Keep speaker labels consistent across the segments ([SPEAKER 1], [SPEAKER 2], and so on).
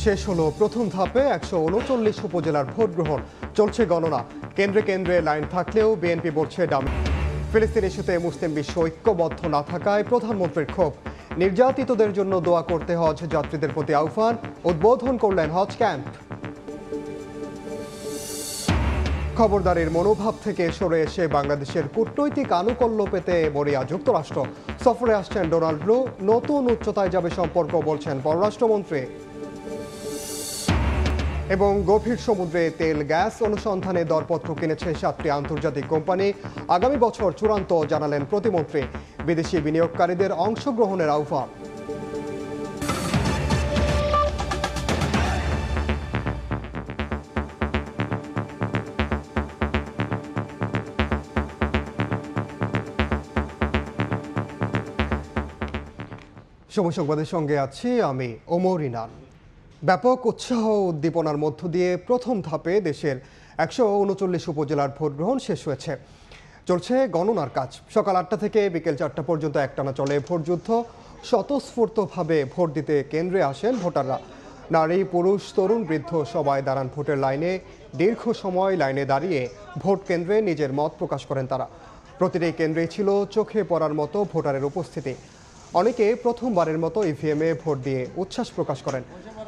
[SPEAKER 1] শেষ হলো প্রথম ধাপে ১৩৯ উপজেলার ভোট গ্রহণ। চলছে গণনা। কেন্দ্রে কেন্দ্রে লাইন থাকলেও বিএনপি বলছে ডামি। ফিলিস্তিন ইস্যুতে মুসলিম বিশ্ব ঐক্যবদ্ধ না থাকায় প্রধানমন্ত্রীর ক্ষোভ। নির্যাতিতদের জন্য দোয়া করতে হজ যাত্রীদের প্রতি আহ্বান। উদ্বোধন করলেন হজ ক্যাম্প। খবরদারির মনোভাব থেকে সরে এসে বাংলাদেশের কূটনৈতিক আনুকূল্য পেতে মরিয়া যুক্তরাষ্ট্র। সফরে আসছেন ডোনাল্ড ট্রাম্প। নতুন উচ্চতায় যাবে সম্পর্ক বলছেন পররাষ্ট্রমন্ত্রী। এবং গভীর সমুদ্রে তেল গ্যাস অনুসন্ধানে দরপত্র কিনেছে 7টি আন্তর্জাতিক কোম্পানি। আগামী বছর চূড়ান্ত জানালেন প্রতিমন্ত্রী। বিদেশি বিনিয়োগকারীদের অংশগ্রহণের আহ্বান। সময় সংবাদের সঙ্গে আছি আমি ওমর ইনান। ব্যাপক উৎসাহ উদ্দীপনার মধ্য দিয়ে প্রথম ধাপে দেশের ১৩৯ উপজেলার ভোট গ্রহণ শেষ হয়েছে। চলছে গণনার কাজ। সকাল ৮টা থেকে বিকেল ৪টা পর্যন্ত একটানা চলে ভোটযুদ্ধ। স্বতঃস্ফূর্তভাবে ভোট দিতে কেন্দ্রে আসেন ভোটাররা। নারী, পুরুষ, তরুণ, বৃদ্ধ সবাই দাঁড়ান ভোটের লাইনে। দীর্ঘ সময় লাইনে দাঁড়িয়ে ভোট কেন্দ্রে নিজের মত প্রকাশ করেন তারা। প্রতিটি কেন্দ্রেই ছিল চোখে পড়ার মতো ভোটারের উপস্থিতি। অনেকে প্রথমবারের মতো ইভিএমে ভোট দিয়ে উচ্ছ্বাস প্রকাশ করেন।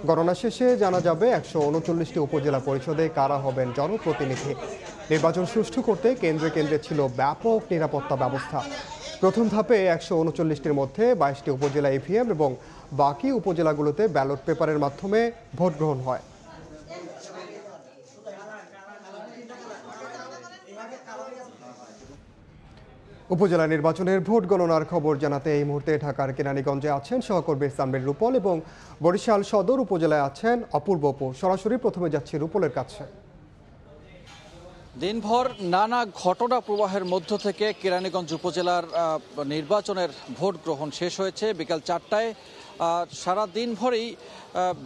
[SPEAKER 1] গণনা শেষে জানা যাবে ১৩৯টি উপজেলা পরিষদে কারা হবেন জনপ্রতিনিধি। নির্বাচন সুষ্ঠু করতে কেন্দ্রে কেন্দ্রে ছিল ব্যাপক নিরাপত্তা ব্যবস্থা। প্রথম ধাপে ১৩৯টির মধ্যে ২২টি উপজেলা ইভিএম এবং বাকি উপজেলাগুলোতে ব্যালট পেপারের মাধ্যমে ভোট গ্রহণ হয়। উপজেলা নির্বাচনের ভোট গণনার খবর জানাতে এই মুহূর্তে ঢাকার কেরানীগঞ্জে আছেন সহকর্মী সানবির রূপল এবং বরিশাল সদর উপজেলায় আছেন অপূর্ব অপু। সরাসরি প্রথমে যাচ্ছি রূপলের কাছে।
[SPEAKER 2] দিনভর নানা ঘটনা প্রবাহের মধ্য থেকে কেরানীগঞ্জ উপজেলার নির্বাচনের ভোট গ্রহণ শেষ হয়েছে বিকাল ৪টায়। সারা দিনভরই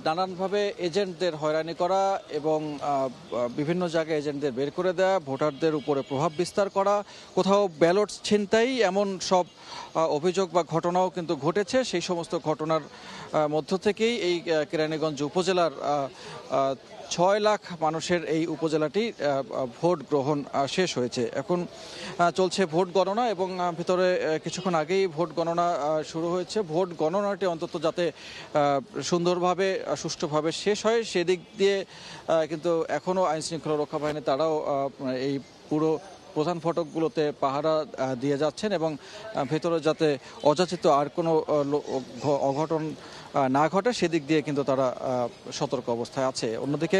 [SPEAKER 2] নানানভাবে এজেন্টদের হয়রানি করা এবং বিভিন্ন জায়গায় এজেন্টদের বের করে দেওয়া, ভোটারদের উপরে প্রভাব বিস্তার করা, কোথাও ব্যালট ছিনতাই, এমন সব অভিযোগ বা ঘটনাও কিন্তু ঘটেছে। সেই সমস্ত ঘটনার মধ্য থেকেই এই কেরানীগঞ্জ উপজেলার ৬ লাখ মানুষের এই উপজেলাটি ভোট গ্রহণ শেষ হয়েছে। এখন চলছে ভোট গণনা এবং ভিতরে কিছুক্ষণ আগেই ভোট গণনা শুরু হয়েছে। ভোট গণনাটি অন্তত যাতে সুন্দরভাবে সুষ্ঠুভাবে শেষ হয় সেদিক দিয়ে কিন্তু এখনও আইনশৃঙ্খলা রক্ষা বাহিনী তারাও এই পুরো প্রধান ফটকগুলোতে পাহারা দিয়ে যাচ্ছেন এবং ভেতরে যাতে অযাচিত আর কোনো অঘটন না ঘটে সেদিক দিয়ে কিন্তু তারা সতর্ক অবস্থায় আছে। অন্যদিকে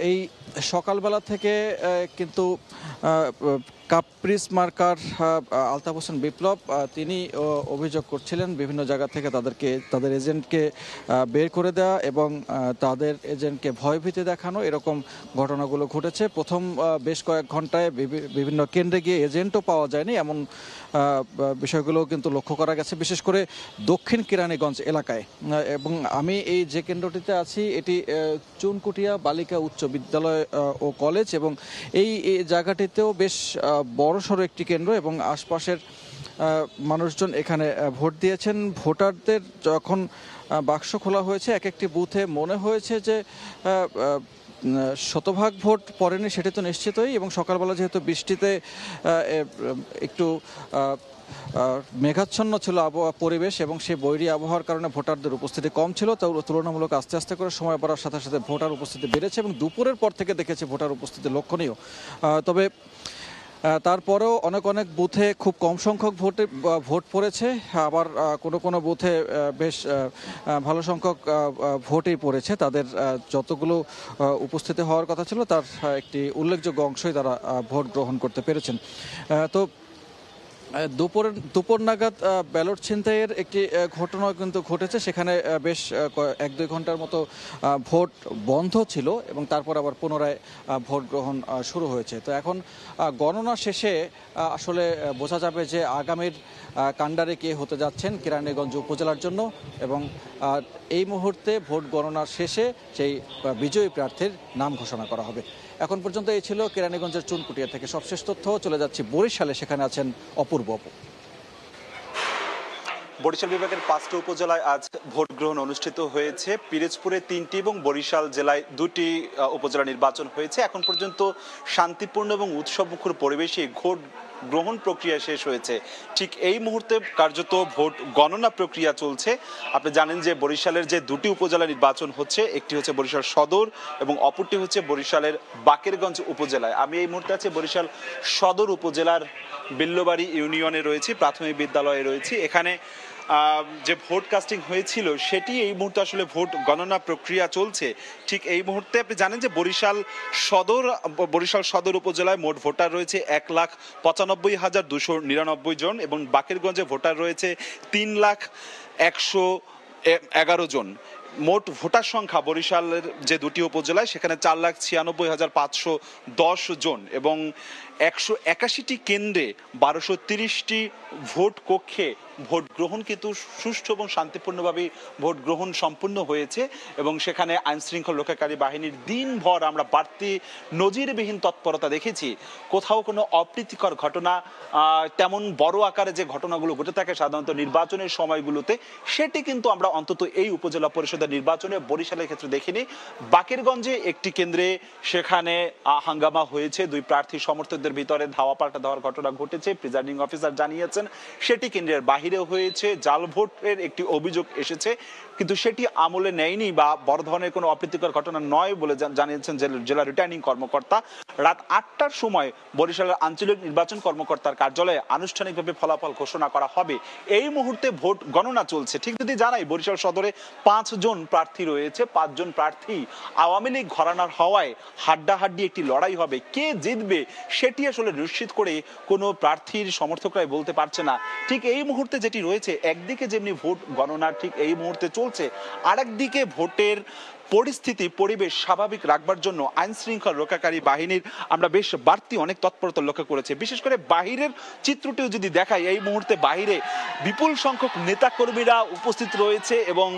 [SPEAKER 2] এই সকালবেলা থেকে কিন্তু কাপ্রিস মার্কার আলতাফ হোসেন বিপ্লব তিনি অভিযোগ করছিলেন বিভিন্ন জায়গা থেকে তাদের এজেন্টকে বের করে দেওয়া এবং তাদের এজেন্টকে ভয়ভীতি দেখানো, এরকম ঘটনাগুলো ঘটেছে। প্রথম বেশ কয়েক ঘন্টায় বিভিন্ন কেন্দ্রে গিয়ে এজেন্টও পাওয়া যায়নি, এমন বিষয়গুলো কিন্তু লক্ষ্য করা গেছে, বিশেষ করে দক্ষিণ কেরানীগঞ্জ এলাকায়। এবং আমি এই যে কেন্দ্রটিতে আছি এটি চুনকুটিয়া বালিকা উচ্চ বিদ্যালয় ও কলেজ এবং এই জায়গাটিতেও বেশ বড়সড় একটি কেন্দ্র এবং আশপাশের মানুষজন এখানে ভোট দিয়েছেন। ভোটারদের যখন বাক্স খোলা হয়েছে এক একটি বুথে মনে হয়েছে যে শতভাগ ভোট পড়েনি সেটি তো নিশ্চিতই, এবং সকালবেলা যেহেতু বৃষ্টিতে একটু মেঘাচ্ছন্ন ছিল আবহাওয়া পরিবেশ এবং সেই বৈরী আবহাওয়ার কারণে ভোটারদের উপস্থিতি কম ছিল। তুলনামূলক আস্তে আস্তে করে সময় বাড়ার সাথে সাথে ভোটার উপস্থিতি বেড়েছে এবং দুপুরের পর থেকে দেখেছে ভোটার উপস্থিতি লক্ষণীয়। তবে তারপরেও অনেক বুথে খুব কম সংখ্যক ভোট পড়েছে, আবার কোনো বুথে বেশ ভালো সংখ্যক ভোটই পড়েছে। তাদের যতগুলো উপস্থিতি হওয়ার কথা ছিল তার একটি উল্লেখযোগ্য অংশই তারা ভোট গ্রহণ করতে পেরেছেন। তো দুপুর নাগাদ ব্যালট ছিনতাইয়ের একটি ঘটনা কিন্তু ঘটেছে। সেখানে বেশ ১-২ ঘন্টার মতো ভোট বন্ধ ছিল এবং তারপর আবার পুনরায় ভোট গ্রহণ শুরু হয়েছে। তো এখন গণনা শেষে আসলে বোঝা যাবে যে আগামীর কাণ্ডারে কে হতে যাচ্ছেন কেরানীগঞ্জ উপজেলার জন্য, এবং এই মুহূর্তে ভোট গণনার শেষে সেই বিজয়ী প্রার্থীর নাম ঘোষণা করা হবে। এখন পর্যন্ত এই ছিল কেরানীগঞ্জের চুনকুটিয়া থেকে সবশেষ তথ্য। চলে যাচ্ছি বরিশালে, সেখানে আছেন অপূর্ব অপু।
[SPEAKER 3] বরিশাল বিভাগের 5টি উপজেলায় আজ ভোট গ্রহণ অনুষ্ঠিত হয়েছে। পিরোজপুরে 3টি এবং বরিশাল জেলায় 2টি উপজেলা নির্বাচন হয়েছে। এখন পর্যন্ত শান্তিপূর্ণ এবং উৎসবমুখর পরিবেশে ভোট গ্রহণ প্রক্রিয়া শেষ হয়েছে। ঠিক এই মুহূর্তে কার্যত ভোট গণনা প্রক্রিয়া চলছে। আপনি জানেন যে বরিশালের যে 2টি উপজেলা নির্বাচন হচ্ছে, একটি হচ্ছে বরিশাল সদর এবং অপরটি হচ্ছে বরিশালের বাকেরগঞ্জ উপজেলায়। আমি এই মুহূর্তে আছি বরিশাল সদর উপজেলার বিল্লবাড়ি ইউনিয়নে রয়েছি, প্রাথমিক বিদ্যালয়ে রয়েছি। এখানে যে ভোট কাস্টিং হয়েছিল সেটি এই মুহূর্তে আসলে ভোট গণনা প্রক্রিয়া চলছে। ঠিক এই মুহূর্তে আপনি জানেন যে বরিশাল সদর উপজেলায় মোট ভোটার রয়েছে 1,95,299 জন এবং বাকেরগঞ্জে ভোটার রয়েছে 3,01,11 জন। মোট ভোটার সংখ্যা বরিশালের যে 2টি উপজেলায় সেখানে 4,96,510 জন এবং 181টি কেন্দ্রে 1230টি ভোট কক্ষে ভোট গ্রহণ কিন্তু সুষ্ঠু এবং শান্তিপূর্ণভাবে ভোট গ্রহণ সম্পূর্ণ হয়েছে এবং সেখানে আইনশৃঙ্খলা রক্ষাকারী বাহিনীর দিনভর আমরা বাড়তি নজিরবিহীন তৎপরতা দেখেছি। কোথাও কোনো অপ্রীতিকর ঘটনা, তেমন বড় আকারে যে ঘটনাগুলো ঘটে থাকে সাধারণত নির্বাচনের সময়গুলোতে, সেটি কিন্তু আমরা অন্তত এই উপজেলা পরিষদের নির্বাচনে বরিশালের ক্ষেত্রে দেখিনি। বাকেরগঞ্জে একটি কেন্দ্রে সেখানে হাঙ্গামা হয়েছে, 2 প্রার্থী সমর্থকদের ভিতরে ধাওয়া পাল্টা দেওয়ার ঘটনা ঘটেছে, প্রিজাইডিং অফিসার জানিয়েছেন। সেটি কেন্দ্রের বাহিরেও হয়েছে, জাল ভোটের একটি অভিযোগ এসেছে, কিন্তু সেটি আমলে নেয়নি বা বড় ধরনের কোনো অপ্রীতিকর ঘটনা নয় বলে জানিয়েছেন জেলা রিটার্নিং কর্মকর্তা। রাত 8টার সময় বরিশালের আঞ্চলিক নির্বাচন কর্মকর্তার কার্যালয়ে আনুষ্ঠানিকভাবে ফলাফল ঘোষণা করা হবে। এই মুহূর্তে ভোট গণনা চলছে। ঠিক যদি জানাই বরিশাল সদরে 5 জন প্রার্থী রয়েছে, 5 জন প্রার্থী আওয়ামী লীগ ঘরানার হওয়ায় হাড্ডাহাড্ডি একটি লড়াই হবে। কে জিতবে সেটি আসলে নিশ্চিত করে কোনো প্রার্থীর সমর্থকরাই বলতে পারছে না। ঠিক এই মুহূর্তে যেটি রয়েছে, একদিকে যেমনি ভোট গণনা ঠিক এই মুহূর্তে চলছে, আরেকদিকে ভোটের পরিবেশ স্বাভাবিক রাখবার জন্য আইন শৃঙ্খলা রক্ষাকারী বাহিনীর আমরা বেশ বাড়তি অনেক তৎপরতা লক্ষ্য করেছি। বিশেষ করে বাহিরের চিত্রটিও যদি দেখাই, এই মুহূর্তে বাহিরে বিপুল সংখ্যক নেতাকর্মীরা উপস্থিত রয়েছে এবং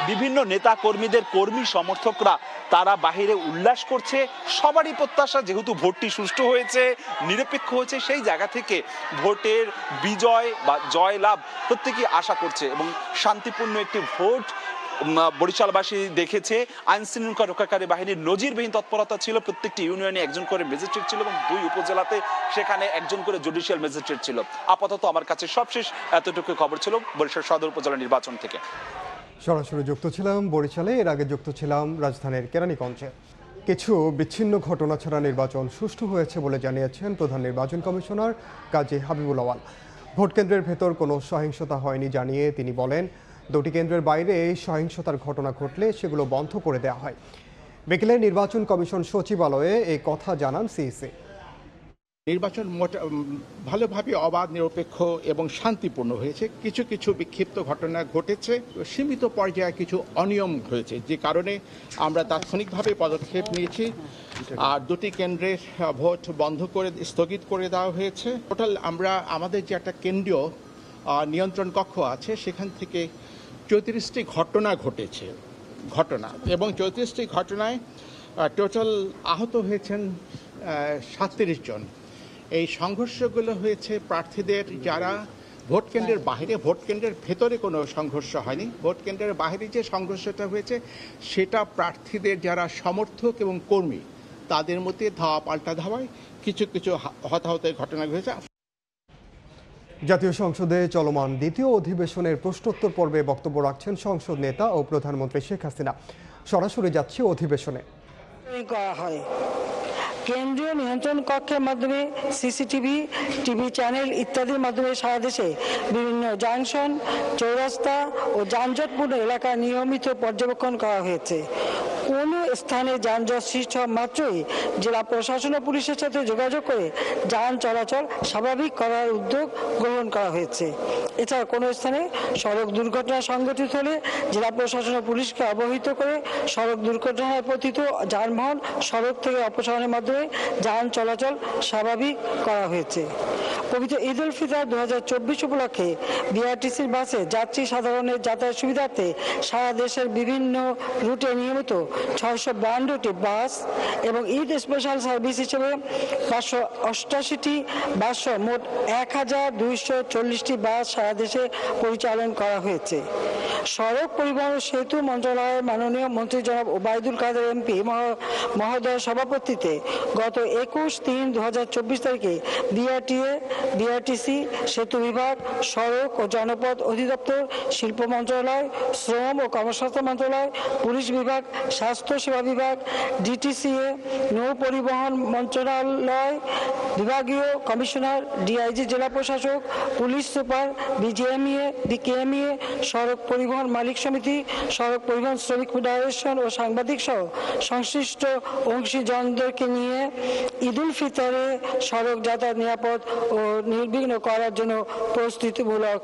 [SPEAKER 3] বিভিন্ন নেতাকর্মীদের কর্মী সমর্থকরা তারা বাহিরে উল্লাস করছে। সবারই প্রত্যাশা, যেহেতু ভোটটি সুষ্ঠু হয়েছে, নিরপেক্ষ হয়েছে, সেই জায়গা থেকে ভোটের বিজয় বা জয় লাভ প্রত্যেকেই আশা করছে এবং শান্তিপূর্ণ একটি ভোট বরিশালবাসী দেখেছে। আইন শৃঙ্খলা রক্ষাকারী বাহিনীর নজিরবিহীন তৎপরতা ছিল। প্রত্যেকটি ইউনিয়নে 1 জন করে ম্যাজিস্ট্রেট ছিল এবং 2 উপজেলাতে সেখানে 1 জন করে জুডিশিয়াল ম্যাজিস্ট্রেট ছিল। আপাতত আমার কাছে সবশেষ এতটুকু খবর ছিল বরিশাল সদর উপজেলা নির্বাচন থেকে।
[SPEAKER 1] সরাসরি যুক্ত ছিলাম বরিশালে, এর আগে যুক্ত ছিলাম রাজধানীর কেরানীগঞ্জে। কিছু বিচ্ছিন্ন ঘটনা ছাড়া নির্বাচন সুষ্ঠু হয়েছে বলে জানিয়েছেন প্রধান নির্বাচন কমিশনার কাজী হাবিবুল আওয়াল। ভোট কেন্দ্রের ভেতর কোনো সহিংসতা হয়নি জানিয়ে তিনি বলেন, 2টি কেন্দ্রের বাইরে সহিংসতার ঘটনা ঘটলে সেগুলো বন্ধ করে দেওয়া হয়। বিকেলে নির্বাচন কমিশন সচিবালয়ে এই কথা জানান সিইসি।
[SPEAKER 4] নির্বাচন ভালোভাবে অবাধ, নিরপেক্ষ এবং শান্তিপূর্ণ হয়েছে। কিছু কিছু বিক্ষিপ্ত ঘটনা ঘটেছে, সীমিত পর্যায়ে কিছু অনিয়ম হয়েছে, যে কারণে আমরা তাৎক্ষণিকভাবে পদক্ষেপ নিয়েছি। আর 2টি কেন্দ্রের ভোট বন্ধ করে স্থগিত করে দেওয়া হয়েছে। টোটাল আমরা আমাদের যে একটা কেন্দ্রীয় নিয়ন্ত্রণ কক্ষ আছে, সেখান থেকে 34টি ঘটনা ঘটেছে এবং 34টি ঘটনায় টোটাল আহত হয়েছেন 37 জন। এই সংঘর্ষগুলো হয়েছে প্রার্থীদের যারা ভোট কেন্দ্রের বাইরে, ভোট কেন্দ্রের ভেতরে কোনো সংঘর্ষ হয়নি। ভোট কেন্দ্রের বাইরে যে সংঘর্ষটা হয়েছে সেটা প্রার্থীদের যারা সমর্থক এবং কর্মী তাদের মধ্যে ধাওয়া পাল্টা ধাওয়ায় কিছু কিছু হতাহতের ঘটনা ঘটেছে।
[SPEAKER 1] জাতীয় সংসদে চলমান দ্বিতীয় অধিবেশনের প্রশ্নোত্তর পর্বে বক্তব্য রাখছেন সংসদ নেতা ও প্রধানমন্ত্রী শেখ হাসিনা। সরাসরি যাচ্ছে অধিবেশনে।
[SPEAKER 5] কেন্দ্রীয় নিয়ন্ত্রণ কক্ষের মাধ্যমে সিসিটিভি, টিভি চ্যানেল ইত্যাদির মাধ্যমে সারা দেশে বিভিন্ন জাংশন, চৌরাস্তা ও যানজটপূর্ণ এলাকা নিয়মিত পর্যবেক্ষণ করা হয়েছে। কোনো স্থানে যানজট সৃষ্টি হওয়া মাত্রই জেলা প্রশাসন ও পুলিশের সাথে যোগাযোগ করে যান চলাচল স্বাভাবিক করার উদ্যোগ গ্রহণ করা হয়েছে। এছাড়া কোনো স্থানে সড়ক দুর্ঘটনা সংঘটিত হলে জেলা প্রশাসন ও পুলিশকে অবহিত করে সড়ক দুর্ঘটনায় পতিত যানবাহন সড়ক থেকে অপসারণের মাধ্যমে যান চলাচল স্বাভাবিক করা হয়েছে। পবিত্র ঈদ উল ফিতর 2024 উপলক্ষে বিআরটিসির বাসে যাত্রী সাধারণের যাতায়াত সুবিধার্থে সারা দেশের বিভিন্ন রুটে নিয়মিত 600 952টি বাস এবং ঈদ স্পেশাল সার্ভিস হিসেবে 588টি বাস মোট 1240টি বাস সারা দেশে পরিচালন করা হয়েছে। সড়ক পরিবহন ও সেতু মন্ত্রণালয়ের মাননীয় মন্ত্রী জনাব ওবায়দুল কাদের এমপি মহোদয়ের সভাপতিত্বে গত 21/3/2024 তারিখে বিআরটিসি, সেতু বিভাগ, সড়ক ও জনপথ অধিদপ্তর, শিল্প মন্ত্রণালয়, শ্রম ও কর্মসংস্থান মন্ত্রণালয়, পুলিশ বিভাগ, স্বাস্থ্য সেবা বিভাগ, ডিটিসিএ, নৌ পরিবহন মন্ত্রণালয়, বিভাগীয় কমিশনার, ডিআইজি, জেলা প্রশাসক, পুলিশ সুপার, বিজিএমইএ, বিকেএমইএ, সড়ক পরিবহন মালিক সমিতি, সড়ক পরিবহন শ্রমিক ফেডারেশন ও সাংবাদিক সহ সংশ্লিষ্ট অংশীজনদেরকে নিয়ে ঈদুল ফিতরে সড়ক যাতায়াত নিরাপদ ও নির্বিঘ্ন করার জন্য প্রস্তুতিমূলক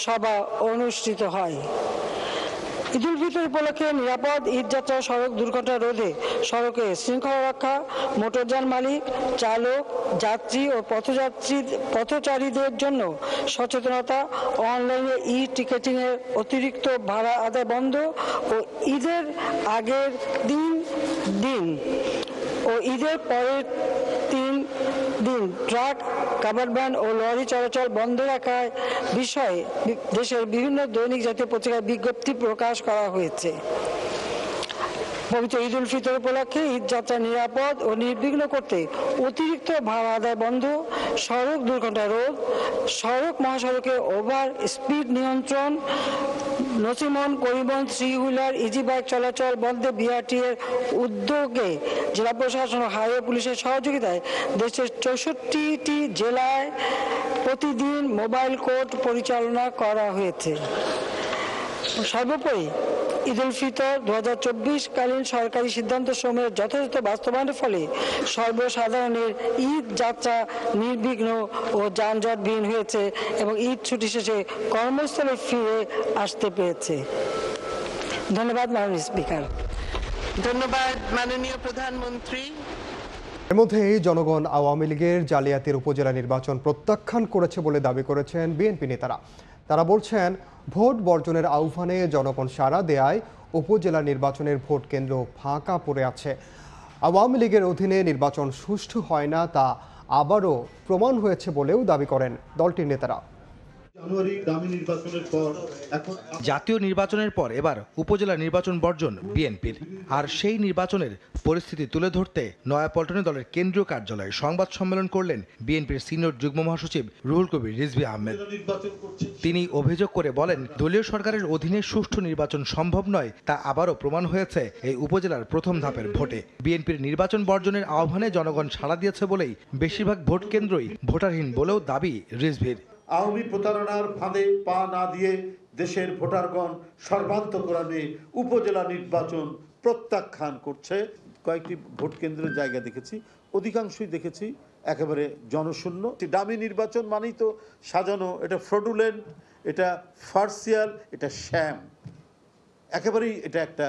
[SPEAKER 5] সভা অনুষ্ঠিত হয়। ঈদুল ফিতর উপলক্ষে নিরাপদ ঈদযাত্রা, সড়ক দুর্ঘটনা রোধে, সড়কে শৃঙ্খলা রক্ষা, মোটরযান মালিক, চালক, যাত্রী ও পথচারীদের জন্য সচেতনতা, অনলাইনে টিকেটিং এর অতিরিক্ত ভাড়া আদায় বন্ধ ও ঈদের আগের দিন ও ঈদের পরের 3 দিন ট্রাক, কাভার্ড ভ্যান ও লরি চলাচল বন্ধ রাখার বিষয়ে দেশের বিভিন্ন দৈনিক জাতীয় পত্রিকায় বিজ্ঞপ্তি প্রকাশ করা হয়েছে। পবিত্র ঈদুল ফিতর উপলক্ষে ঈদযাত্রা নিরাপদ ও নির্বিঘ্ন করতে অতিরিক্ত ভাড়া আদায় বন্ধ, সড়ক দুর্ঘটনা রোধ, সড়ক মহাসড়কে ওভার স্পিড নিয়ন্ত্রণ, নসিমন পরিবহন, 3 হুইলার, ইজি বাইক চলাচল বন্ধে বিআরটি এর উদ্যোগে জেলা প্রশাসন ও হাইওয়ে পুলিশের সহযোগিতায় দেশের 64টি জেলায় প্রতিদিন মোবাইল কোর্ট পরিচালনা করা হয়েছে। সর্বোপরি ঈদুল ফিতর 2024 কালীন সরকারি সিদ্ধান্ত সমূহের যথাযথ বাস্তবায়নের ফলে সর্বসাধারণের ঈদ যাত্রা নির্বিঘ্ন ও যানজটবিহীন হয়েছে এবং ঈদ ছুটি শেষে কর্মস্থলে ফিরে আসতে পেরেছে। ধন্যবাদ মাননীয় স্পিকার।
[SPEAKER 6] ধন্যবাদ মাননীয় প্রধানমন্ত্রী।
[SPEAKER 1] এর মধ্যেই জনগণ আওয়ামী লীগের জালিয়াতির উপজেলা নির্বাচন প্রত্যাখ্যান করেছে বলে দাবি করেছেন বিএনপি নেতারা। তারা বলছেন, ভোট বর্জনের আহ্বানে জনগণ সাড়া দেয়ায় উপজেলা নির্বাচনের ভোট কেন্দ্র ফাঁকা পড়ে আছে। আওয়ামী লীগের অধীনে নির্বাচন সুষ্ঠু হয় না, তা আবারও প্রমাণ হয়েছে বলেও দাবি করেন দলটির নেতারা।
[SPEAKER 7] জাতীয় নির্বাচনের পর এবার উপজেলা নির্বাচন বর্জন বিএনপির, আর সেই নির্বাচনের পরিস্থিতি তুলে ধরতে নয়াপল্টনে দলের কেন্দ্রীয় কার্যালয়ে সংবাদ সম্মেলন করলেন বিএনপির সিনিয়র যুগ্ম মহাসচিব রুহুল কবির রিজভী আহমেদ। তিনি অভিযোগ করে বলেন, দলীয় সরকারের অধীনে সুষ্ঠু নির্বাচন সম্ভব নয়, তা আবারও প্রমাণ হয়েছে এই উপজেলার প্রথম ধাপের ভোটে। বিএনপির নির্বাচন বর্জনের আহ্বানে জনগণ সাড়া দিয়েছে বলেই বেশিরভাগ ভোট কেন্দ্রই ভোটারহীন বলেও দাবি রিজভীর।
[SPEAKER 8] আওয়ামী প্রতারণার ফাঁদে পা না দিয়ে দেশের ভোটারগণ সর্বান্তকরণে উপজেলা নির্বাচন প্রত্যাখ্যান করছে। কয়েকটি ভোট কেন্দ্রের জায়গা দেখেছি, অধিকাংশই দেখেছি একেবারে জনশূন্য। ডামি নির্বাচন মানেই তো সাজানো, এটা ফ্রডুলেন্ট, এটা ফার্সিয়াল, এটা শ্যাম, একেবারেই এটা একটা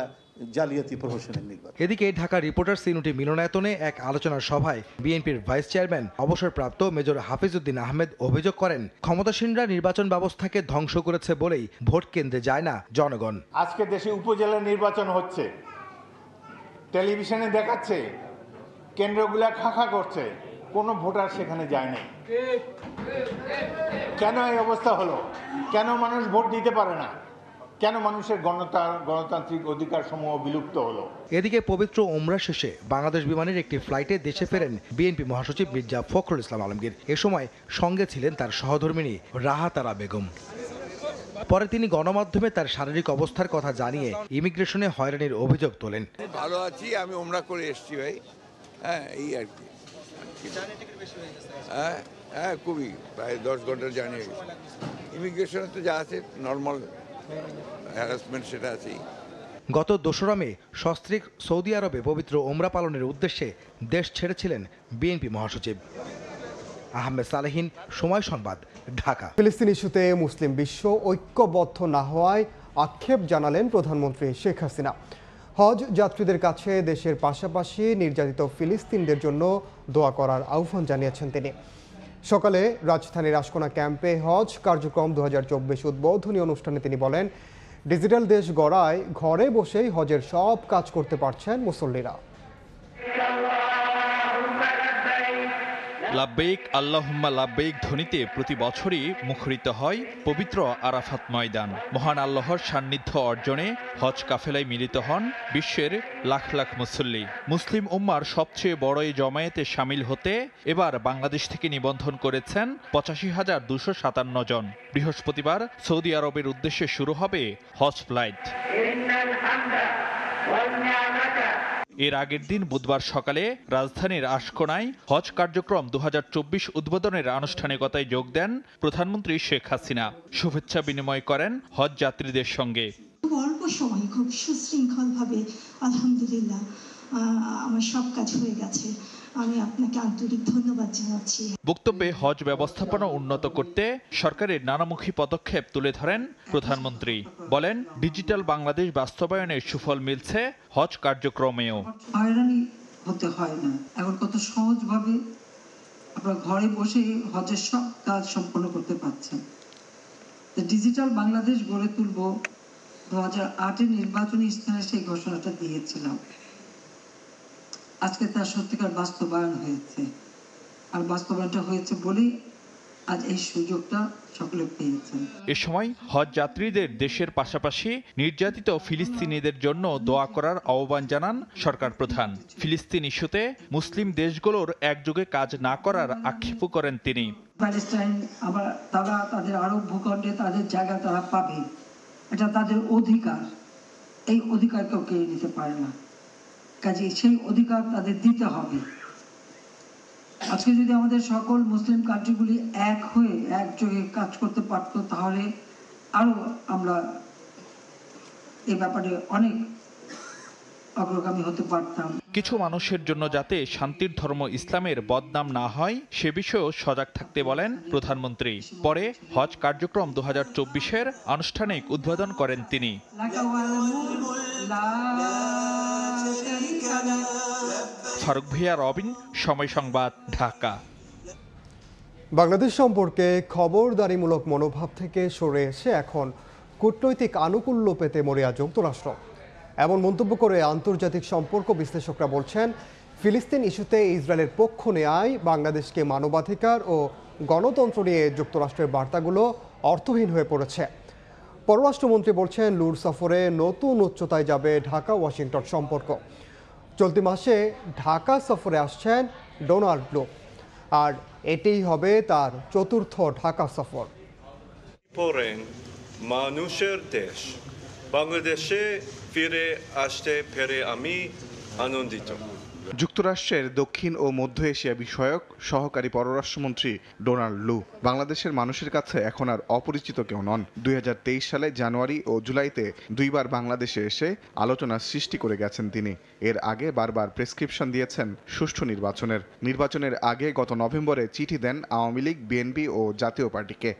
[SPEAKER 8] জালিয়াতি প্রহসনের নির্বাচন।
[SPEAKER 7] এদিকে ঢাকা রিপোর্টার্স ইউনিটি মিলনায়তনে এক আলোচনা সভায় বিএনপির ভাইস চেয়ারম্যান অবসরপ্রাপ্ত মেজর হাফিজউদ্দিন আহমেদ অভিযোগ করেন, ক্ষমতাসীনরা নির্বাচন ব্যবস্থাকে ধ্বংস করেছে বলেই ভোট কেন্দ্রে যায় না জনগণ।
[SPEAKER 9] আজকে দেশে উপজেলা নির্বাচন হচ্ছে, টেলিভিশনে দেখাচ্ছে, কেন্দ্রগুলা খাখা করছে, কোনো ভোটার সেখানে যায় না। কেন এই অবস্থা হলো? কেন মানুষ ভোট দিতে পারে না? কেন মানুষের গণতান্ত্রিক অধিকার সমূহ বিলুপ্ত হলো?
[SPEAKER 7] এদিকে পবিত্র ওমরা শেষে বাংলাদেশ বিমানের একটি ফ্লাইটে দেশে ফেরেন বিএনপি মহাসচিব মির্জা ফখরুল ইসলাম আলমগীর। এ সময় সঙ্গে ছিলেন তার সহধর্মিণী রাহাতারা বেগম। পরে তিনি গণমাধ্যমে তার শারীরিক অবস্থার কথা জানিয়ে ইমিগ্রেশনে হয়রানির অভিযোগ তোলেন।
[SPEAKER 10] ভালো আছি, আমি ওমরা করে এসেছি ভাই। হ্যাঁ, এই আর কি। হ্যাঁ, খুবই প্রায় 10 ঘন্টার জার্নি হয়ে গেছে। ইমিগ্রেশনে তো যা আছে নর্মাল হ্যারাসমেন্ট সেটা আছেই।
[SPEAKER 7] গত 2রা মে সস্ত্রীক সৌদি আরবে পবিত্র ওমরা পালনের উদ্দেশ্যে দেশ ছেড়েছিলেন বিএনপি মহাসচিব। আহমেদ সালেহীন, সময় সংবাদ, ঢাকা।
[SPEAKER 1] ফিলিস্তিন ইস্যুতে মুসলিম বিশ্ব ঐক্যবদ্ধ না হওয়ায় আক্ষেপ জানালেন প্রধানমন্ত্রী শেখ হাসিনা। হজ যাত্রীদের কাছে দেশের পাশাপাশি নির্যাতিত ফিলিস্তিনদের জন্য দোয়া করার আহ্বান জানিয়েছেন তিনি। সকালে রাজধানীর আশকোনা ক্যাম্পে হজ কার্যক্রম 2024 উদ্বোধনী অনুষ্ঠানে তিনি বলেন, ডিজিটাল দেশ গড়ায় ঘরে বসেই হজের সব কাজ করতে পারছেন মুসল্লিরা।
[SPEAKER 11] লাব্বেইক আল্লাহুম্মা লাব্বেইক ধ্বনিতে প্রতি বছরই মুখরিত হয় পবিত্র আরাফাত ময়দান। মহান আল্লাহর সান্নিধ্য অর্জনে হজ কাফেলায় মিলিত হন বিশ্বের লাখ লাখ মুসল্লি। মুসলিম উম্মার সবচেয়ে বড় এই জমায়েতে সামিল হতে এবার বাংলাদেশ থেকে নিবন্ধন করেছেন ৮৫,২৫৭ জন। বৃহস্পতিবার সৌদি আরবের উদ্দেশ্যে শুরু হবে হজ ফ্লাইট। এর আগের দিন বুধবার সকালে রাজধানীর আশকোনায় হজ কার্যক্রম ২০২৪ উদ্বোধনের আনুষ্ঠানিকতায় যোগ দেন প্রধানমন্ত্রী শেখ হাসিনা। শুভেচ্ছা বিনিময় করেন হজ যাত্রীদের সঙ্গে।
[SPEAKER 12] খুব অল্প সময় খুব সুশৃঙ্খলভাবে আলহামদুলিল্লাহ আমার সব কাজ হয়ে গেছে। আমি আপনাকে আন্তরিক ধন্যবাদ জানাচ্ছি।
[SPEAKER 11] বক্তব্যে হজ ব্যবস্থাপনা উন্নত করতে সরকারের নানামুখী পদক্ষেপ তুলে ধরেন প্রধানমন্ত্রী। বলেন, ডিজিটাল বাংলাদেশ বাস্তবায়নের সুফল মিলছে হজ কার্যক্রমেও।
[SPEAKER 13] হয়রানি হতে হয় না, এখন কত সহজভাবে আপনারা ঘরে বসে হজের সব কাজ সম্পন্ন করতে পারছেন। ডিজিটাল বাংলাদেশ গড়ে তুলব 2008-এর নির্বাচনী ইস্তেহারে সেই ঘোষণাটা দিয়েছিলাম। আজকে তার সত্যিকার বাস্তবায়ন হয়েছে, আর বাস্তবায়নটা হয়েছে বলেই আজ এই সুযোগটা সকলে পেয়েছেন।
[SPEAKER 11] এ সময় হজ যাত্রীদের দেশের পাশাপাশি নির্যাতিত ফিলিস্তিনিদের জন্য দোয়া করার আহ্বান জানান সরকার প্রধান। ফিলিস্তিন ইস্যুতে মুসলিম দেশগুলোর একযোগে কাজ না করার আক্ষেপও করেন তিনি।
[SPEAKER 13] প্যালেস্টাইন আবার তারা তাদের আরব ভূখণ্ডে তাদের জায়গা তারা পাবে, এটা তাদের অধিকার। এই অধিকার কেউ কেড়ে নিতে পারে না, কাজে সেই অধিকার তাদের দিতে হবে। আজকে যদি আমাদের সকল মুসলিম কান্ট্রিগুলি এক হয়ে একযোগে কাজ করতে পারত, তাহলে আরো আমরা এই ব্যাপারে অনেক অগ্রগামী হতে পারতাম।
[SPEAKER 11] কিছু মানুষের জন্য যাতে শান্তির ধর্ম ইসলামের বদনাম না হয় সে বিষয়েও সজাগ থাকতে বলেন প্রধানমন্ত্রী। পরে হজ কার্যক্রম 2024-এর আনুষ্ঠানিক উদ্বোধন করেন তিনি। ফারুক ভিয়া, রবিন, সময় সংবাদ, ঢাকা।
[SPEAKER 1] বাংলাদেশ সম্পর্কে খবরদারিমূলক মনোভাব থেকে সরে এসে এখন কূটনৈতিক আনুকূল্য পেতে মরিয়া যুক্তরাষ্ট্র। এমন মন্তব্য করে আন্তর্জাতিক সম্পর্ক বিশ্লেষকরা বলছেন, ফিলিস্তিন ইস্যুতে ইসরায়েলের পক্ষ নেয়ায় বাংলাদেশকে মানবাধিকার ও গণতন্ত্র নিয়ে যুক্তরাষ্ট্রের বার্তাগুলো অর্থহীন হয়ে পড়েছে। পররাষ্ট্রমন্ত্রী বলছেন, লুর সফরে নতুন উচ্চতায় যাবে ঢাকা ওয়াশিংটন সম্পর্ক। চলতি মাসে ঢাকা সফরে আসছেন ডোনাল্ড ট্রাম্প, আর এটিই হবে তার চতুর্থ ঢাকা সফর।
[SPEAKER 14] মানুষের দেশ বাংলাদেশে ফিরে আসতে পেরে আমি আনন্দিত।
[SPEAKER 15] যুক্তরাষ্ট্রের দক্ষিণ ও মধ্য এশিয়া বিষয়ক সহকারী পররাষ্ট্রমন্ত্রী ডোনাল্ড লু বাংলাদেশের মানুষের কাছে এখন আর অপরিচিত কেউ নন। 2023 সালে জানুয়ারি ও জুলাইতে দুইবার বাংলাদেশে এসে আলোচনার সৃষ্টি করে গেছেন তিনি। এর আগে বারবার প্রেসক্রিপশন দিয়েছেন সুষ্ঠু নির্বাচনের আগে গত নভেম্বরে চিঠি দেন আওয়ামী লীগ, বিএনপি ও জাতীয় পার্টিকে।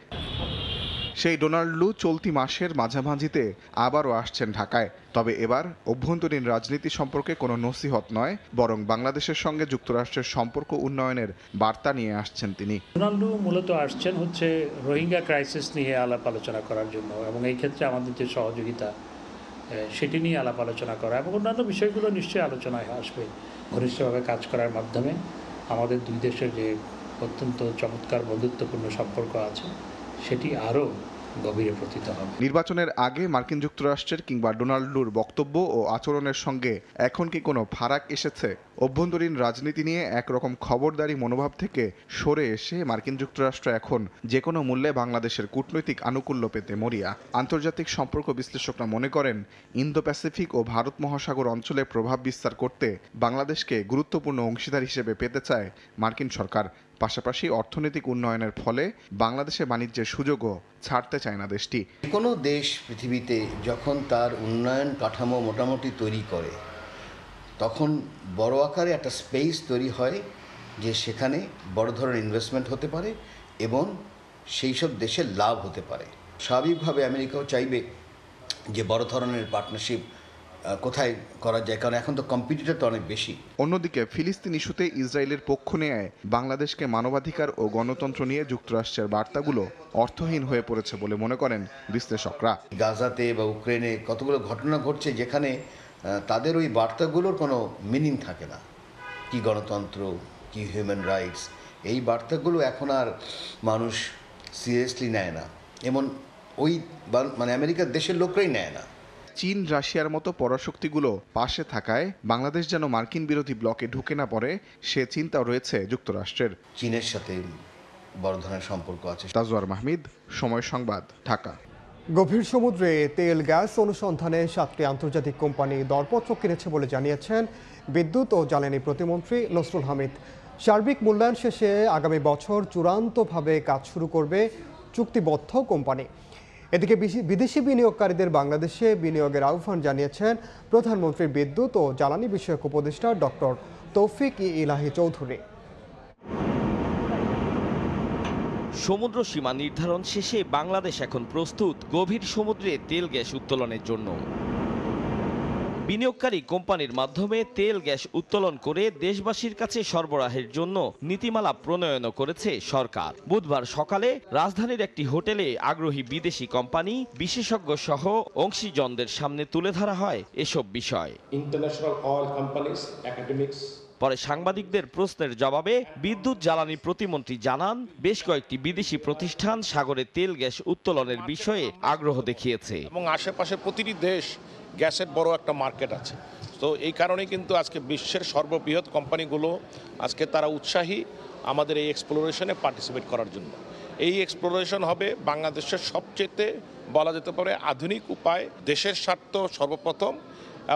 [SPEAKER 15] সেই ডোনাল্ড লু চলতি মাসের মাঝামাঝিতে আবারও আসছেন ঢাকায়। তবে এবার অভ্যন্তরীণ রাজনীতি সম্পর্কে কোনো নসিহত নয়, বরং বাংলাদেশের সঙ্গে যুক্তরাষ্ট্রের সম্পর্ক উন্নয়নের বার্তা নিয়ে আসছেন তিনি।
[SPEAKER 16] ডোনাল্ড লু মূলত আসছেন হচ্ছে রোহিঙ্গা ক্রাইসিস নিয়ে আলাপ আলোচনা করার জন্য, এবং এই ক্ষেত্রে আমাদের যে সহযোগিতা সেটি নিয়ে আলাপ আলোচনা করা এবং অন্যান্য বিষয়গুলো নিশ্চয়ই আলোচনায় আসবে। ঘনিষ্ঠভাবে কাজ করার মাধ্যমে আমাদের দুই দেশের যে অত্যন্ত চমৎকার বন্ধুত্বপূর্ণ সম্পর্ক আছে সেটি আরও গভীরে প্রতীত হবে।
[SPEAKER 15] নির্বাচনের আগে মার্কিন যুক্তরাষ্ট্রের কিংবা ডোনাল্ড লুর বক্তব্য ও আচরণের সঙ্গে এখন কি কোনো ফারাক এসেছে? অভ্যন্তরীণ রাজনীতি নিয়ে একরকম খবরদারি মনোভাব থেকে সরে এসে মার্কিন যুক্তরাষ্ট্র এখন যে কোনো মূল্যে বাংলাদেশের কূটনৈতিক আনুকূল্য পেতে মরিয়া। আন্তর্জাতিক সম্পর্ক বিশ্লেষকরা মনে করেন, ইন্দো প্যাসিফিক ও ভারত মহাসাগর অঞ্চলে প্রভাব বিস্তার করতে বাংলাদেশকে গুরুত্বপূর্ণ অংশীদার হিসেবে পেতে চায় মার্কিন সরকার। পাশাপাশি অর্থনৈতিক উন্নয়নের ফলে বাংলাদেশে বাণিজ্যের সুযোগও ছাড়তে চায় না দেশটি।
[SPEAKER 17] কোনো দেশ পৃথিবীতে যখন তার উন্নয়ন কাঠামো মোটামুটি তৈরি করে, তখন বড় আকারে একটা স্পেস তৈরি হয় যে সেখানে বড় ধরনের ইনভেস্টমেন্ট হতে পারে এবং সেই সব দেশের লাভ হতে পারে। স্বাভাবিকভাবে আমেরিকাও চাইবে যে বড় ধরনের পার্টনারশিপ কোথায় করা যায়, কারণ এখন তো কম্পিটিটর তো অনেক বেশি।
[SPEAKER 15] অন্যদিকে ফিলিস্তিন ইস্যুতে ইসরায়েলের পক্ষ নেয় বাংলাদেশকে মানবাধিকার ও গণতন্ত্র নিয়ে যুক্তরাষ্ট্রের বার্তাগুলো অর্থহীন হয়ে পড়েছে বলে মনে করেন বিশ্লেষকরা।
[SPEAKER 17] গাজাতে বা ইউক্রেনে কতগুলো ঘটনা ঘটছে যেখানে তাদের ওই বার্তাগুলোর কোনো মিনিং থাকে না। কি গণতন্ত্র, কি হিউম্যান রাইটস, এই বার্তাগুলো এখন আর মানুষ সিরিয়াসলি নেয় না, এমন ওই মানে আমেরিকার দেশের লোকরাই নেয় না।
[SPEAKER 15] চীন, রাশিয়ার মতো পরাশক্তিগুলো পাশে থাকায় বাংলাদেশ যেন মার্কিন বিরোধী ব্লকে ঢুকে না পড়ে সে চিন্তা রয়েছে যুক্তরাষ্ট্রের।
[SPEAKER 17] চীনের সাথে বড় ধরনের সম্পর্ক আছে।
[SPEAKER 15] তাজওয়ার মাহমিদ, সময় সংবাদ, ঢাকা।
[SPEAKER 1] গভীর সমুদ্রে তেল গ্যাস অনুসন্ধানে 7টি আন্তর্জাতিক কোম্পানি দরপত্র কিনেছে বলে জানিয়েছেন বিদ্যুৎ ও জ্বালানি প্রতিমন্ত্রী নসরুল হামিদ। সার্বিক মূল্যায়ন শেষে আগামী বছর চূড়ান্তভাবে কাজ শুরু করবে চুক্তিবদ্ধ কোম্পানি। এদিকে বিদেশি বিনিয়োগকারীদের বাংলাদেশে বিনিয়োগের আহ্বান জানিয়েছেন প্রধানমন্ত্রীর বিদ্যুৎ ও জ্বালানি বিষয়ক উপদেষ্টা ডক্টর তৌফিক ইলাহি চৌধুরী।
[SPEAKER 18] সমুদ্র সীমা নির্ধারণ শেষে বাংলাদেশ এখন প্রস্তুত গভীর সমুদ্রে তেল গ্যাস উত্তোলনের জন্য। বিনিয়োগকারী কোম্পানির মাধ্যমে তেল গ্যাস উত্তোলন করে দেশবাসীর কাছে সরবরাহের জন্য নীতিমালা প্রণয়ন করেছে সরকার। বুধবার সকালে রাজধানীর একটি হোটেলে আগ্রহী বিদেশি কোম্পানি, বিশেষজ্ঞ সহ অংশীজনদের সামনে তুলে ধরা হয় এসব বিষয়।
[SPEAKER 19] International oil companies, academics.
[SPEAKER 18] পরে সাংবাদিকদের প্রশ্নের জবাবে বিদ্যুৎ জ্বালানি প্রতিমন্ত্রী জানান, বেশ কয়েকটি বিদেশি প্রতিষ্ঠান সাগরে তেল গ্যাস উত্তোলনের বিষয়ে আগ্রহ দেখিয়েছে
[SPEAKER 20] এবং আশেপাশে প্রতিটি দেশ গ্যাসের বড় একটা মার্কেট আছে। তো এই কারণে কিন্তু আজকে বিশ্বের সর্ববৃহৎ কোম্পানিগুলো আজকে তারা উৎসাহী আমাদের এই এক্সপ্লোরেশনে পার্টিসিপেট করার জন্য। এই এক্সপ্লোরেশন হবে বাংলাদেশের সবচেয়ে বলা যেতে পারে আধুনিক উপায়, দেশের স্বার্থ সর্বপ্রথম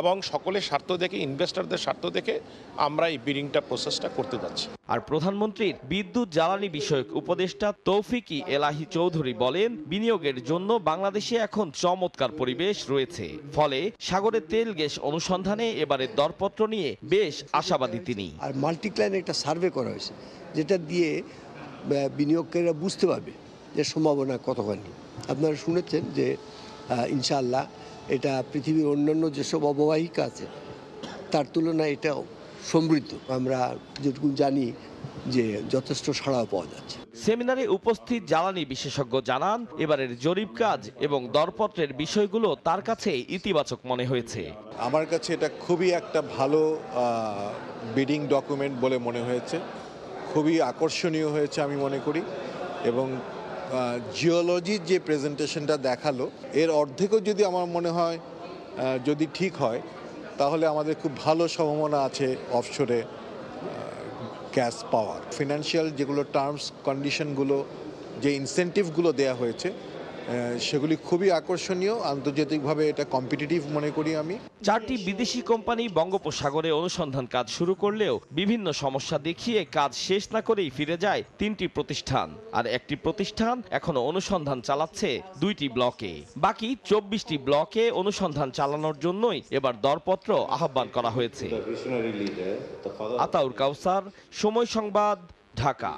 [SPEAKER 20] এবং সকলের স্বার্থ দেখে, ইনভেস্টরদের স্বার্থ দেখে আমরা এই বিডিংটা প্রসেসটা করতে যাচ্ছি।
[SPEAKER 18] আর প্রধানমন্ত্রীর বিদ্যুৎ জ্বালানি বিষয়ক উপদেষ্টা তৌফিক এলাহি চৌধুরী বলেন, বিনিয়োগের জন্য বাংলাদেশে এখন চমৎকার পরিবেশ রয়েছে, ফলে সাগরে তেল গ্যাস অনুসন্ধানে এবারের দরপত্র নিয়ে বেশ আশাবাদী তিনি।
[SPEAKER 21] আর মাল্টিক্লাইন একটা সার্ভে করা হয়েছে, যেটা দিয়ে বিনিয়োগকারীরা বুঝতে পারবে যে সম্ভাবনা কতখানি। আপনারা শুনেছেন যে ইনশাআল্লাহ এটা পৃথিবীর অন্যান্য যেসব অববাহিকা আছে তার তুলনায় এটাও সমৃদ্ধ। আমরা যেটুকু জানি যে যথেষ্ট সাড়াও পাওয়া যাচ্ছে।
[SPEAKER 18] সেমিনারে উপস্থিত জ্বালানি বিশেষজ্ঞ জানান, এবারের জরিপ কাজ এবং দরপত্রের বিষয়গুলো তার কাছে ইতিবাচক মনে হয়েছে।
[SPEAKER 22] আমার কাছে এটা খুবই একটা ভালো বিডিং ডকুমেন্ট বলে মনে হয়েছে, খুবই আকর্ষণীয় হয়েছে আমি মনে করি। এবং জিওলজির যে প্রেজেন্টেশনটা দেখালো এর অর্ধেকও যদি আমার মনে হয় যদি ঠিক হয়, তাহলে আমাদের খুব ভালো সম্ভাবনা আছে অফশোরে গ্যাস পাওয়ার। ফিনান্সিয়াল যেগুলো টার্মস কন্ডিশনগুলো, যে ইনসেন্টিভগুলো দেয়া হয়েছে সেগুলি খুবই আকর্ষণীয়, আন্তর্জাতিকভাবে এটা কম্পিটিটিভ মনে করি আমি।
[SPEAKER 18] 4টি বিদেশি কোম্পানি বঙ্গোপসাগরে অনুসন্ধান কাজ শুরু করলেও বিভিন্ন সমস্যা দেখিয়ে কাজ শেষ না করেই ফিরে যায় 3টি প্রতিষ্ঠান। আর একটি প্রতিষ্ঠান এখনো অনুসন্ধান চালাচ্ছে 2টি ব্লকে। বাকি 24টি ব্লকে অনুসন্ধান চালানোর জন্যই এবার দরপত্র আহ্বান করা হয়েছে। আতাউর কাউসার, সময় সংবাদ, ঢাকা।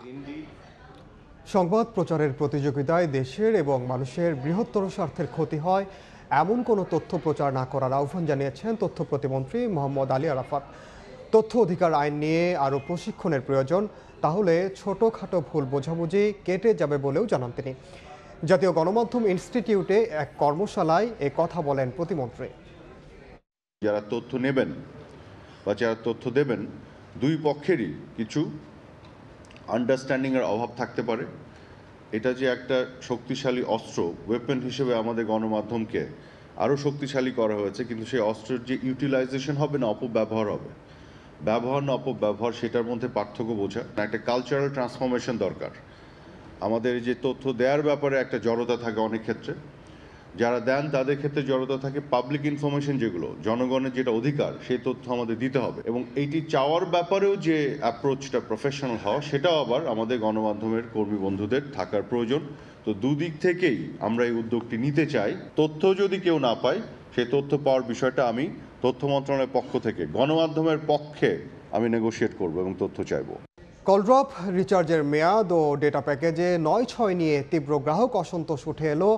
[SPEAKER 1] সংবাদ প্রচারের প্রতিযোগিতায় দেশের এবং মানুষের বৃহত্তর স্বার্থের ক্ষতি হয় এমন কোনো তথ্য প্রচার না করার আহ্বান জানিয়েছেন তথ্য প্রতিমন্ত্রী মোহাম্মদ আলী আরাফাত। তথ্য অধিকার আইন নিয়ে আরও প্রশিক্ষণের প্রয়োজন, তাহলে ছোটোখাটো ভুল বোঝাবুঝি কেটে যাবে বলেও জানান তিনি। জাতীয় গণমাধ্যম ইনস্টিটিউটে এক কর্মশালায় এ কথা বলেন প্রতিমন্ত্রী।
[SPEAKER 23] যারা তথ্য নেবেন বা যারা তথ্য দেবেন, দুই পক্ষেরই কিছু আন্ডারস্ট্যান্ডিংয়ের অভাব থাকতে পারে। এটা যে একটা শক্তিশালী অস্ত্র, ওয়েপন হিসেবে আমাদের গণমাধ্যমকে আরও শক্তিশালী করা হয়েছে, কিন্তু সেই অস্ত্রের যে ইউটিলাইজেশন হবে না অপব্যবহার হবে, ব্যবহার না অপব্যবহার, সেটার মধ্যে পার্থক্য বোঝা। একটা কালচারাল ট্রান্সফরমেশন দরকার। আমাদের যে তথ্য দেওয়ার ব্যাপারে একটা জড়তা থাকে অনেক ক্ষেত্রে, যারা দেন তাদের ক্ষেত্রে জড়তা থাকে। পাবলিক ইনফরমেশন যেগুলো জনগণের যেটা অধিকার, সেই তথ্য আমাদের দিতে হবে, এবং এইটি চাওয়ার ব্যাপারেও যে অ্যাপ্রোচটা প্রফেশনাল হওয়া, সেটাও আবার আমাদের গণমাধ্যমের কর্মী বন্ধুদের থাকার প্রয়োজন। তো দুদিক থেকেই আমরা এই উদ্যোগটি নিতে চাই। তথ্য যদি কেউ না পায়, সেই তথ্য পাওয়ার বিষয়টা আমি তথ্য মন্ত্রণালয়ের পক্ষ থেকে গণমাধ্যমের পক্ষে আমি নেগোশিয়েট করব এবং তথ্য চাইব।
[SPEAKER 1] কলড্রপ রিচার্জের মেয়াদ ও ডেটা প্যাকেজে ৯/৬ নিয়ে তীব্র গ্রাহক অসন্তোষ উঠে এলো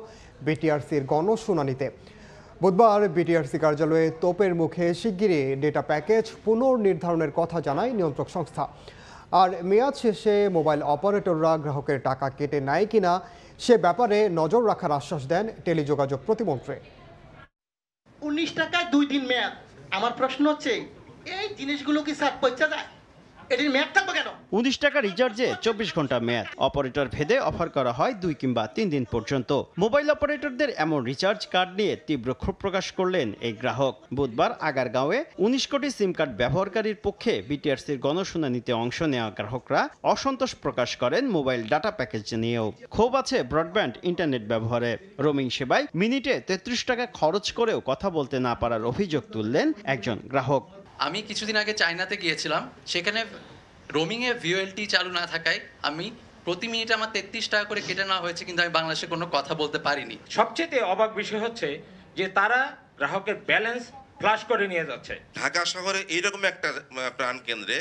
[SPEAKER 1] বিটিআরসির গণশুনানিতে। বুধবার বিটিআরসি কার্যালয়ে তোপের মুখে শিগগিরই ডেটা প্যাকেজ পুনর্নির্ধারণের কথা জানায় নিয়ন্ত্রক সংস্থা। আর মেয়াদ শেষে মোবাইল অপারেটররা গ্রাহকের টাকা কেটে নেয় কিনা সে ব্যাপারে নজর রাখার আশ্বাস দেন টেলিযোগাযোগ প্রতিমন্ত্রী।
[SPEAKER 2] 19 টাকায় 2 দিন মেয়াদ। আমার প্রশ্ন হচ্ছে এই জিনিসগুলো কি স্যার পয়সা যায়? এটির মেয়াদ থাকবে কেন?
[SPEAKER 3] 19 টাকা রিচার্জে 24 ঘন্টা মেয়াদ। অপারেটর ভেদে অফার করা হয় 2 কিংবা 3 দিন পর্যন্ত। মোবাইল অপারেটরদের এমন রিচার্জ কার্ড নিয়ে তীব্র ক্ষোভ প্রকাশ করলেন এই গ্রাহক। বুধবার আগারগাঁওয়ে 19 কোটি সিম কার্ড ব্যবহারকারীর পক্ষে বিটিআরসির গণশুনানিতে অংশ নেওয়া গ্রাহকরা অসন্তোষ প্রকাশ করেন মোবাইল ডাটা প্যাকেজ নিয়েও। ক্ষোভ আছে ব্রডব্যান্ড ইন্টারনেট ব্যবহারে। রোমিং সেবায় মিনিটে 33 টাকা খরচ করেও কথা বলতে না পারার অভিযোগ তুললেন একজন গ্রাহক।
[SPEAKER 4] আমি কিছুদিন আগে চায়নাতে গিয়েছিলাম, সেখানে রোমিংয়ে ভিওএলটি চালু না থাকায় আমি প্রতি মিনিটে আমার 33 টাকা করে কেটে নেওয়া হয়েছে, কিন্তু আমি বাংলাদেশে কোনো কথা বলতে পারিনি।
[SPEAKER 24] সবচেয়ে অবাক বিষয় হচ্ছে যে তারা গ্রাহকের ব্যালেন্স ফ্লাশ করে নিয়ে যাচ্ছে।
[SPEAKER 25] ঢাকা শহরে এইরকম একটা প্রাণকেন্দ্রে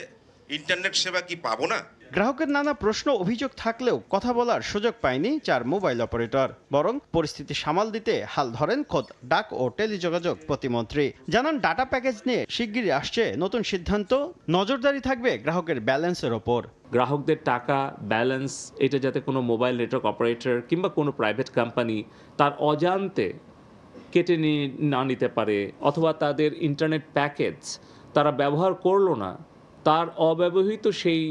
[SPEAKER 25] ইন্টারনেট সেবা কি পাবো না?
[SPEAKER 3] গ্রাহকের নানা প্রশ্ন অভিযোগ থাকলেও কথা বলার সুযোগ পায়নি 4 মোবাইল অপারেটর। বরং পরিস্থিতি সামাল দিতে হাল ধরেন খোদ ডাক ও টেলিযোগাযোগ প্রতিমন্ত্রী। জানান ডাটা প্যাকেজ নিয়ে শিগগিরই আসছে নতুন সিদ্ধান্ত। নজরদারি থাকবে গ্রাহকের ব্যালেন্সের ওপর।
[SPEAKER 24] গ্রাহকদের টাকা ব্যালেন্স এটা যাতে কোনো মোবাইল নেটওয়ার্ক অপারেটর কিংবা কোনো প্রাইভেট কোম্পানি তার অজান্তে কেটে না নিতে পারে, অথবা তাদের ইন্টারনেট প্যাকেজ তারা ব্যবহার করলো না, তার অব্যবহৃত সেই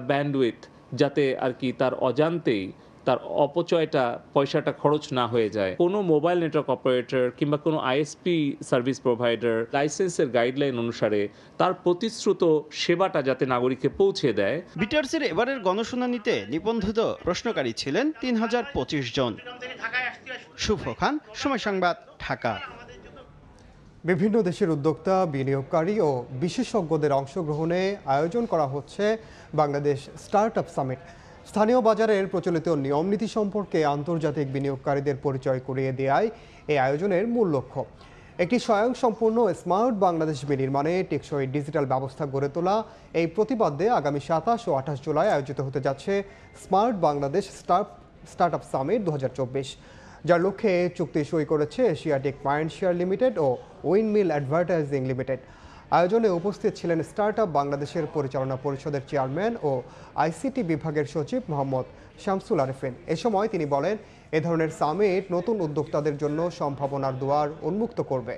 [SPEAKER 24] ব্যান্ডউইথ যাতে আর কি তার অজান্তেই তার অপচয়টা পয়সাটা খরচ না হয়ে যায়। কোনো মোবাইল নেটওয়ার্ক অপারেটর কিংবা কোনো আইএসপি সার্ভিস প্রোভাইডার লাইসেন্সের গাইডলাইন অনুসারে তার প্রতিশ্রুত সেবাটা যাতে নাগরিককে পৌঁছে দেয়।
[SPEAKER 3] বিটিআরসির এবারের গণশুনানিতে নিবন্ধিত প্রশ্নকারী ছিলেন 3025 জন। শুভ খান, সময় সংবাদ, ঢাকা।
[SPEAKER 1] বিভিন্ন দেশের উদ্যোক্তা, বিনিয়োগকারী ও বিশেষজ্ঞদের অংশগ্রহণে আয়োজন করা হচ্ছে বাংলাদেশ স্টার্টআপ সামিট। স্থানীয় বাজারের প্রচলিত নিয়মনীতি সম্পর্কে আন্তর্জাতিক বিনিয়োগকারীদের পরিচয় করিয়ে দেওয়াই এই আয়োজনের মূল লক্ষ্য। একটি স্বয়ংসম্পূর্ণ স্মার্ট বাংলাদেশ বিনির্মাণে টেকসই ডিজিটাল ব্যবস্থা গড়ে তোলা এই প্রতিপাদ্যে আগামী 27 ও 28 জুলাই আয়োজিত হতে যাচ্ছে স্মার্ট বাংলাদেশ স্টার্টআপ সামিট 2024, যার লক্ষ্যে চুক্তি সই করেছে এশিয়াটিক মাইন্ডশেয়ার লিমিটেড ও উইন্ডমিল অ্যাডভার্টাইজিং লিমিটেড। আয়োজনে উপস্থিত ছিলেন স্টার্টআপ বাংলাদেশের পরিচালনা পরিষদের চেয়ারম্যান ও আইসিটি বিভাগের সচিব মোহাম্মদ শামসুল আরেফিন। এ সময় তিনি বলেন, এ ধরনের সামিট নতুন উদ্যোক্তাদের জন্য সম্ভাবনার দুয়ার উন্মুক্ত করবে।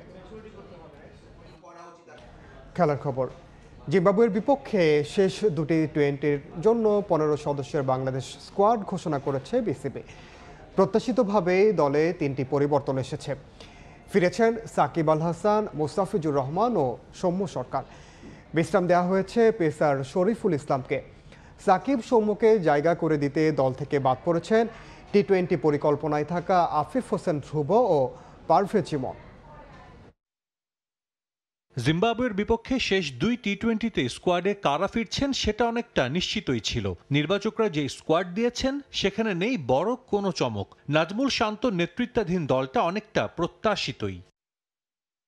[SPEAKER 1] খেলার খবর। জিম্বাবুয়ের বিপক্ষে শেষ দুটি টি-20-র জন্য 15 সদস্যের বাংলাদেশ স্কোয়াড ঘোষণা করেছে বিসিবি। প্রত্যাশিতভাবেই দলে 3টি পরিবর্তন এসেছে। ফিরেছেন সাকিব আল হাসান, মোস্তাফিজুর রহমান ও সৌম্য সরকার। বিশ্রাম দেওয়া হয়েছে পেসার শরীফুল ইসলামকে। সাকিব সৌম্যকে জায়গা করে দিতে দল থেকে বাদ পড়েছেন টি-20 পরিকল্পনায় থাকা আফিফ হোসেন ধ্রুব ও পারভেজ ইমন।
[SPEAKER 26] জিম্বাবুয়ের বিপক্ষে শেষ 2 টি-20তে স্কোয়াডে কারা ফিরছেন সেটা অনেকটা নিশ্চিতই ছিল। নির্বাচকরা যে স্কোয়াড দিয়েছেন সেখানে নেই বড় কোনো চমক। নাজমুল শান্ত নেতৃত্বাধীন দলটা অনেকটা প্রত্যাশিতই।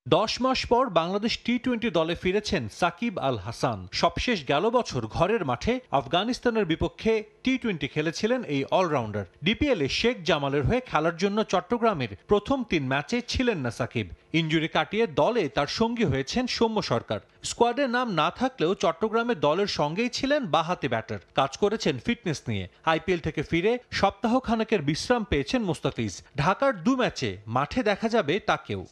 [SPEAKER 26] 10 মাস পর বাংলাদেশ টি-20 দলে ফিরেছেন সাকিব আল হাসান। সবশেষ গেল বছর ঘরের মাঠে আফগানিস্তানের বিপক্ষে টি-20 খেলেছিলেন এই অলরাউন্ডার। ডিপিএলে শেখ জামালের হয়ে খেলার জন্য চট্টগ্রামের প্রথম 3 ম্যাচে ছিলেন না সাকিব। ইনজুরি কাটিয়ে দলে তার সঙ্গী হয়েছেন সৌম্য সরকার। স্কোয়াডে নাম না থাকলেও চট্টগ্রামে দলের সঙ্গেই ছিলেন বাঁহাতি ব্যাটার। কাজ করেছেন ফিটনেস নিয়ে। আইপিএল থেকে ফিরে সপ্তাহখানেকের বিশ্রাম পেয়েছেন মুস্তাফিজ। ঢাকার 2 ম্যাচে মাঠে দেখা যাবে তাকেও।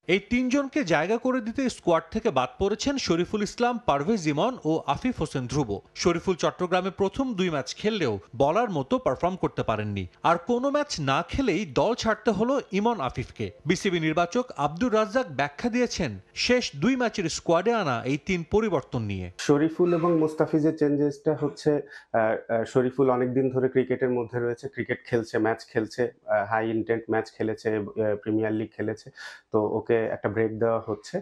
[SPEAKER 26] এই 3 জনকে জায়গা করে দিতে স্কোয়াড থেকে বাদ পড়েছেন শরীফুল ইসলাম, পারভেজ ইমন ও আফিফ হোসেন ধ্রুব। শরীফুল চট্টগ্রামে প্রথম 2 ম্যাচ খেললেও বলার মতো পারফর্ম করতে পারেননি। আর কোনো ম্যাচ না খেলেই দল ছাড়তে হলো ইমন আফিফকে। বিসিবি নির্বাচক আব্দুর রাজ্জাক ব্যাখ্যা দিয়েছেন শেষ 2 ম্যাচের স্কোয়াডে আনা এই 3 পরিবর্তন নিয়ে।
[SPEAKER 27] শরীফুল এবং মুস্তাফিজের চেঞ্জেসটা হচ্ছে শরীফুল অনেকদিন ধরে ক্রিকেটের মধ্যে রয়েছে, ক্রিকেট খেলছে, ম্যাচ খেলছে, হাই ইন্টেন্ট ম্যাচ খেলেছে, প্রিমিয়ার লিগ খেলেছে, তো ওকে থেকে একটা ব্রেক দেওয়া হচ্ছে,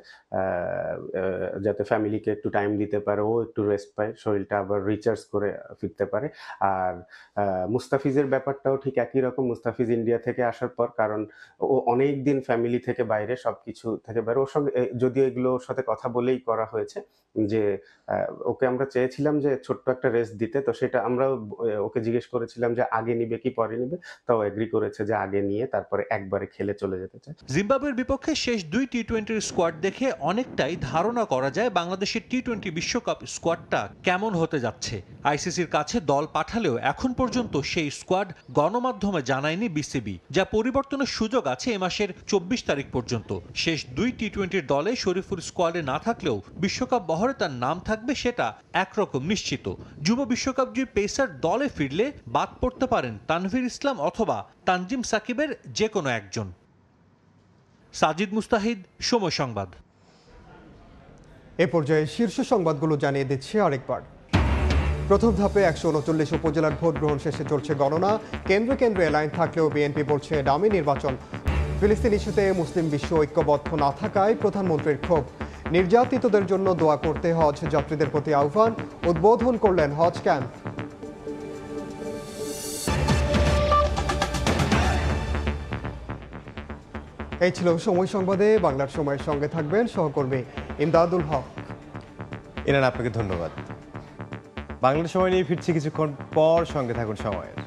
[SPEAKER 27] যাতে ফ্যামিলিকে একটু টাইম দিতে পারে, ও একটু রেস্ট পায়, শরীরটা আবার রিচার্জ করে ফিরতে পারে। আর মুস্তাফিজের ব্যাপারটাও ঠিক একই রকম। মুস্তাফিজ ইন্ডিয়া থেকে আসার পর, কারণ ও অনেক দিন ফ্যামিলি থেকে বাইরে, সবকিছু থেকে বাইরে, ওর সঙ্গে যদিও এগুলো ওর সাথে কথা বলেই করা হয়েছে যে ওকে আমরা চেয়েছিলাম যে ছোট্ট একটা রেস্ট দিতে, তো সেটা আমরাও ওকে জিজ্ঞেস করেছিলাম যে আগে নিবে কি পরে নিবে, তাও এগ্রি করেছে যে আগে নিয়ে তারপরে একবারে খেলে চলে যেতে চায়।
[SPEAKER 26] জিম্বাবুয়ের বিপক্ষে শেষ 2 টি-20 স্কোয়াড দেখে অনেকটাই ধারণা করা যায় বাংলাদেশের টি-20 বিশ্বকাপ স্কোয়াডটা কেমন হতে যাচ্ছে। আইসিসির কাছে দল পাঠালেও এখন পর্যন্ত সেই স্কোয়াড গণমাধ্যমে জানায়নি বিসিবি, যা পরিবর্তনের সুযোগ আছে এ মাসের 24 তারিখ পর্যন্ত। শেষ 2 টি-20 দলে শরীফুল স্কোয়াডে না থাকলেও বিশ্বকাপ বহরে তার নাম থাকবে, সেটা একরকম নিশ্চিত। যুব বিশ্বকাপ জয়ী পেসার দলে ফিরলে বাদ পড়তে পারেন তানভীর ইসলাম অথবা তানজিম সাকিবের যে কোনো একজন। সাজিদ মুস্তাহিদ, সময় সংবাদ।
[SPEAKER 1] এ পর্যায়ে শীর্ষ সংবাদগুলো জানিয়ে দিচ্ছি আরেকবার। প্রথম ধাপে 139 উপজেলার ভোট গ্রহণ শেষে চলছে গণনা। কেন্দ্রে কেন্দ্রে লাইন থাকলেও বিএনপি বলছে ডামি নির্বাচন। ফিলিস্তিন ইস্যুতে মুসলিম বিশ্ব ঐক্যবদ্ধ না থাকায় প্রধানমন্ত্রীর ক্ষোভ। নির্যাতিতদের জন্য দোয়া করতে হজ যাত্রীদের প্রতি আহ্বান। উদ্বোধন করলেন হজ ক্যাম্প। এই ছিল সময় সংবাদে। বাংলার সময়ের সঙ্গে থাকবেন সহকর্মী ইমদাদুল হক।
[SPEAKER 5] এনান, আপনাকে ধন্যবাদ। বাংলার সময় নিয়ে ফিরছি কিছুক্ষণ পর, সঙ্গে থাকুন সময়ের।